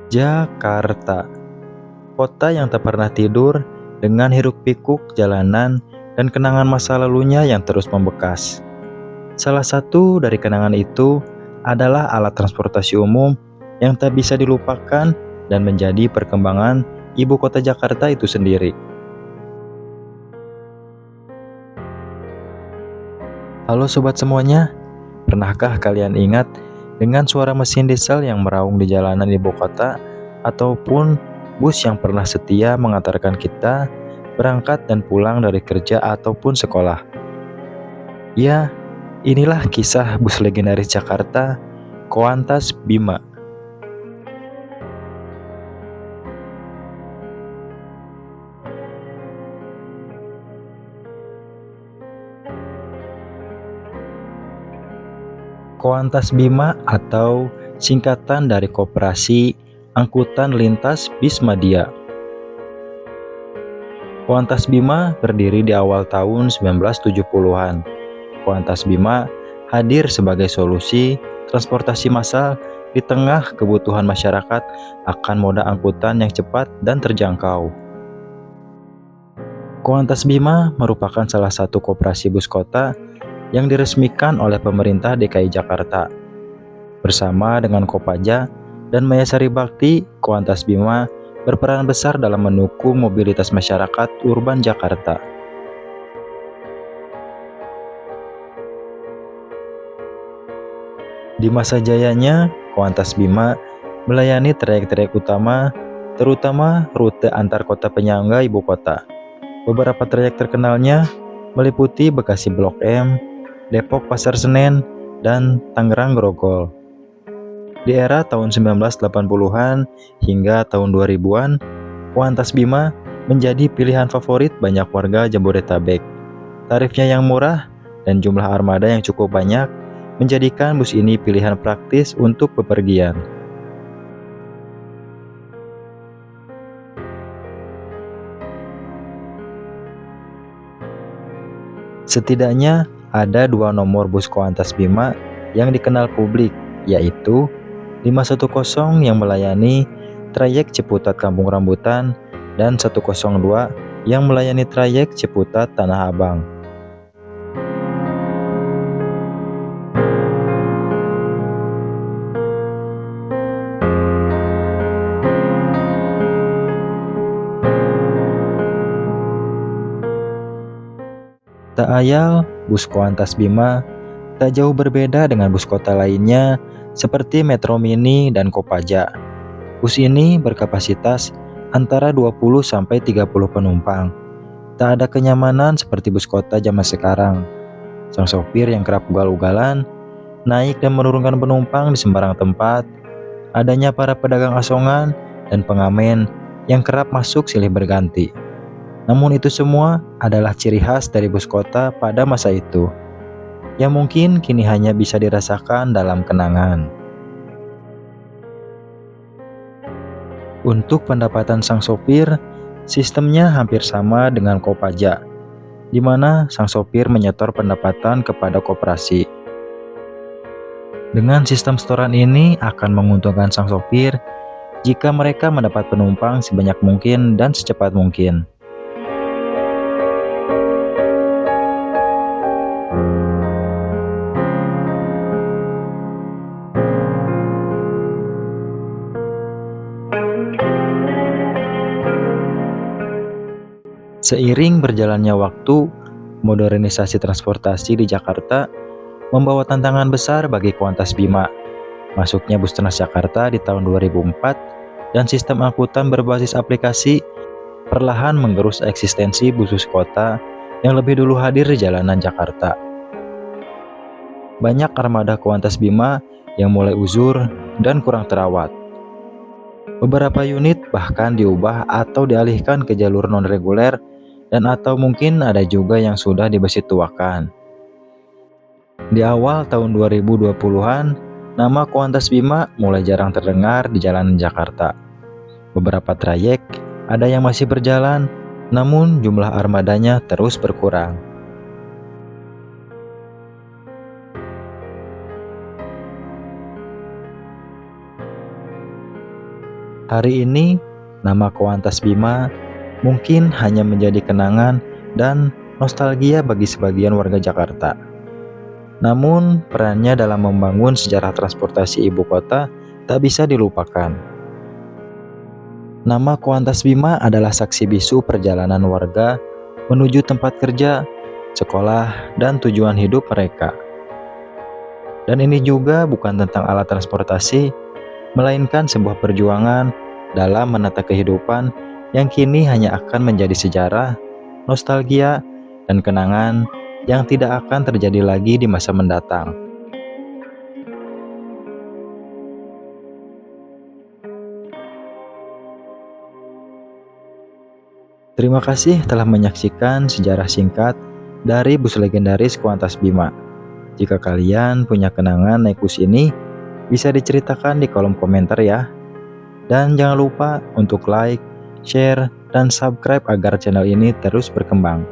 Jakarta, kota yang tak pernah tidur dengan hiruk-pikuk jalanan dan kenangan masa lalunya yang terus membekas. Salah satu dari kenangan itu adalah alat transportasi umum yang tak bisa dilupakan dan menjadi perkembangan ibu kota Jakarta itu sendiri. Halo sobat semuanya, pernahkah kalian ingat dengan suara mesin diesel yang meraung di jalanan ibu kota, ataupun bus yang pernah setia mengantarkan kita berangkat dan pulang dari kerja ataupun sekolah? Ya, inilah kisah bus legendaris Jakarta, Koantas Bima. Koantas Bima atau singkatan dari Koperasi Angkutan Lintas Bismadia. Koantas Bima berdiri di awal tahun 1970-an. Koantas Bima hadir sebagai solusi transportasi massal di tengah kebutuhan masyarakat akan moda angkutan yang cepat dan terjangkau. Koantas Bima merupakan salah satu koperasi bus kota yang diresmikan oleh pemerintah DKI Jakarta. Bersama dengan Kopaja dan Mayasari Bakti, Koantas Bima berperan besar dalam mendukung mobilitas masyarakat urban Jakarta. Di masa jayanya, Koantas Bima melayani trayek-trayek utama, terutama rute antar kota penyangga ibu kota. Beberapa trayek terkenalnya meliputi Bekasi Blok M, Depok Pasar Senen, dan Tangerang Grogol. Di era tahun 1980-an hingga tahun 2000-an, Koantas Bima menjadi pilihan favorit banyak warga Jabodetabek. Tarifnya yang murah dan jumlah armada yang cukup banyak menjadikan bus ini pilihan praktis untuk bepergian. Setidaknya ada dua nomor bus Koantas Bima yang dikenal publik, yaitu 510 yang melayani trayek Ciputat Kampung Rambutan dan 102 yang melayani trayek Ciputat Tanah Abang. Tak ayal, bus Koantas Bima tak jauh berbeda dengan bus kota lainnya seperti Metro Mini dan Kopaja. Bus ini berkapasitas antara 20 sampai 30 penumpang. Tak ada kenyamanan seperti bus kota zaman sekarang. Sang sopir yang kerap ugal-ugalan, naik dan menurunkan penumpang di sembarang tempat. Adanya para pedagang asongan dan pengamen yang kerap masuk silih berganti. Namun itu semua adalah ciri khas dari bus kota pada masa itu, yang mungkin kini hanya bisa dirasakan dalam kenangan. Untuk pendapatan sang sopir, sistemnya hampir sama dengan Kopaja, di mana sang sopir menyetor pendapatan kepada koperasi. Dengan sistem setoran ini akan menguntungkan sang sopir jika mereka mendapat penumpang sebanyak mungkin dan secepat mungkin. Seiring berjalannya waktu, modernisasi transportasi di Jakarta membawa tantangan besar bagi Koantas Bima. Masuknya bus Transjakarta di tahun 2004 dan sistem angkutan berbasis aplikasi perlahan menggerus eksistensi bus kota yang lebih dulu hadir di jalanan Jakarta. Banyak armada Koantas Bima yang mulai uzur dan kurang terawat. Beberapa unit bahkan diubah atau dialihkan ke jalur non-reguler dan atau mungkin ada juga yang sudah dibesi tuakan. Di awal tahun 2020-an, nama Koantas Bima mulai jarang terdengar di jalanan Jakarta. Beberapa trayek ada yang masih berjalan, namun jumlah armadanya terus berkurang. Hari ini, nama Kuantas Bima mungkin hanya menjadi kenangan dan nostalgia bagi sebagian warga Jakarta. Namun, perannya dalam membangun sejarah transportasi ibu kota tak bisa dilupakan. Nama Kuantas Bima adalah saksi bisu perjalanan warga menuju tempat kerja, sekolah, dan tujuan hidup mereka. Dan ini juga bukan tentang alat transportasi, melainkan sebuah perjuangan dalam menata kehidupan yang kini hanya akan menjadi sejarah, nostalgia, dan kenangan yang tidak akan terjadi lagi di masa mendatang. Terima kasih telah menyaksikan sejarah singkat dari bus legendaris Kuantas Bima. Jika kalian punya kenangan naik bus ini, bisa diceritakan di kolom komentar ya. Dan jangan lupa untuk like, share, dan subscribe agar channel ini terus berkembang.